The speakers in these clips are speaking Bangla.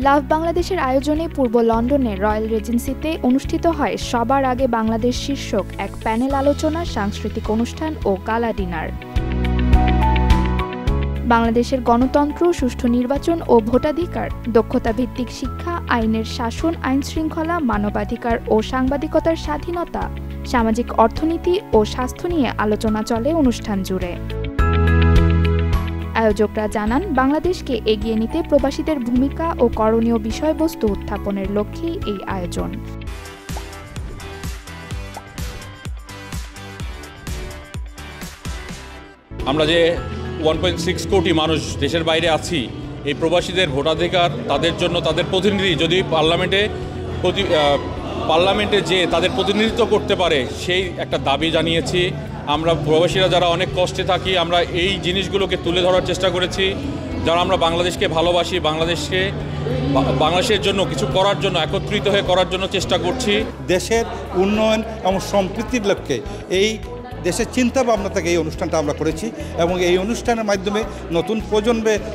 লাভ বাংলাদেশের আয়োজনে পূর্ব লন্ডনের রয়্যাল রিজেন্সিতে অনুষ্ঠিত হয় সবার আগে বাংলাদেশ শীর্ষক এক প্যানেল আলোচনা, সাংস্কৃতিক অনুষ্ঠান ও গালা ডিনার। বাংলাদেশের গণতন্ত্র, সুষ্ঠু নির্বাচন ও ভোটাধিকার, দক্ষতা ভিত্তিক শিক্ষা, আইনের শাসন, আইনশৃঙ্খলা, মানবাধিকার ও সাংবাদিকতার স্বাধীনতা, সামাজিক অর্থনীতি ও স্বাস্থ্য নিয়ে আলোচনা চলে অনুষ্ঠান জুড়ে। আয়োজকরা জানান, বাংলাদেশকে এগিয়ে নিতে প্রবাসীদের ভূমিকা ও করণীয় বিষয়বস্তু উত্থাপনের লক্ষ্যেই এই আয়োজন। আমরা যে 1.6 কোটি মানুষ দেশের বাইরে আছি, এই প্রবাসীদের ভোটাধিকার, তাদের জন্য তাদের প্রতিনিধি যদি পার্লামেন্টে যে তাদের প্রতিনিধিত্ব করতে পারে, সেই একটা দাবি জানিয়েছি। আমরা প্রবাসীরা যারা অনেক কষ্টে থাকি, আমরা এই জিনিসগুলোকে তুলে ধরার চেষ্টা করেছি। যারা আমরা বাংলাদেশকে ভালোবাসি, বাংলাদেশের জন্য কিছু করার জন্য, একত্রিত হয়ে করার জন্য চেষ্টা করছি। দেশের উন্নয়ন এবং সম্প্রীতির লক্ষ্যে এই দেশের চিন্তা ভাবনা থেকে এই অনুষ্ঠানটা আমরা করেছি এবং এই অনুষ্ঠানের মাধ্যমে নতুন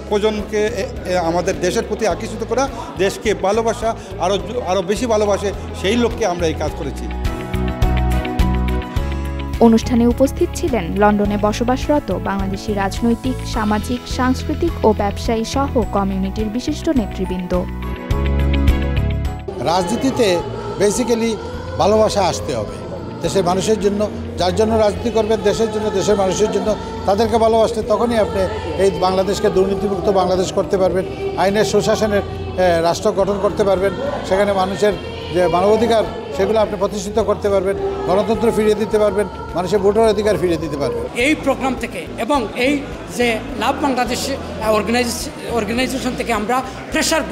প্রজন্মকে আমাদের দেশের প্রতি আকর্ষিত করা, দেশকে ভালোবাসা, আরও বেশি ভালোবাসে, সেই লক্ষ্যে আমরা এই কাজ করেছি। অনুষ্ঠানে উপস্থিত ছিলেন লন্ডনে বসবাসরত বাংলাদেশি রাজনৈতিক, সামাজিক, সাংস্কৃতিক ও ব্যবসায়ী সহ কমিউনিটির বিশিষ্ট নেতৃবৃন্দ। রাজনীতিতে বেসিক্যালি ভালোবাসা আসতে হবে দেশের মানুষের জন্য। যার জন্য রাজনীতি করবেন, দেশের জন্য, দেশের মানুষের জন্য, তাদেরকে ভালোবাসলে তখনই আপনি এই বাংলাদেশকে দুর্নীতিমুক্ত বাংলাদেশ করতে পারবেন, আইনের সুশাসনের রাষ্ট্র গঠন করতে পারবেন, সেখানে মানুষের যে মানবাধিকার সেগুলো আপনি প্রতিষ্ঠিত করতে পারবেন, গণতন্ত্র ফিরিয়ে দিতে পারবেন, মানুষের ভোটার অধিকার ফিরিয়ে দিতে পারবেন। এই প্রোগ্রাম থেকে এবং এই যে লাভ বাংলাদেশ অর্গানাইজেশন থেকে আমরা প্রেশার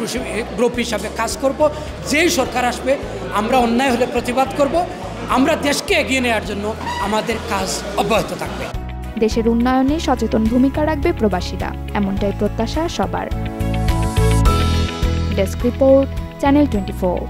গ্রুপ হিসাবে কাজ করব। যেই সরকার আসবে আমরা অন্যায় হলে প্রতিবাদ করব। আমরা দেশকে এগিয়ে নেওয়ার জন্য আমাদের কাজ অব্যাহত থাকবে। দেশের উন্নয়নে সচেতন ভূমিকা রাখবে প্রবাসীরা, এমনটাই প্রত্যাশা সবার। Desk report, channel 24।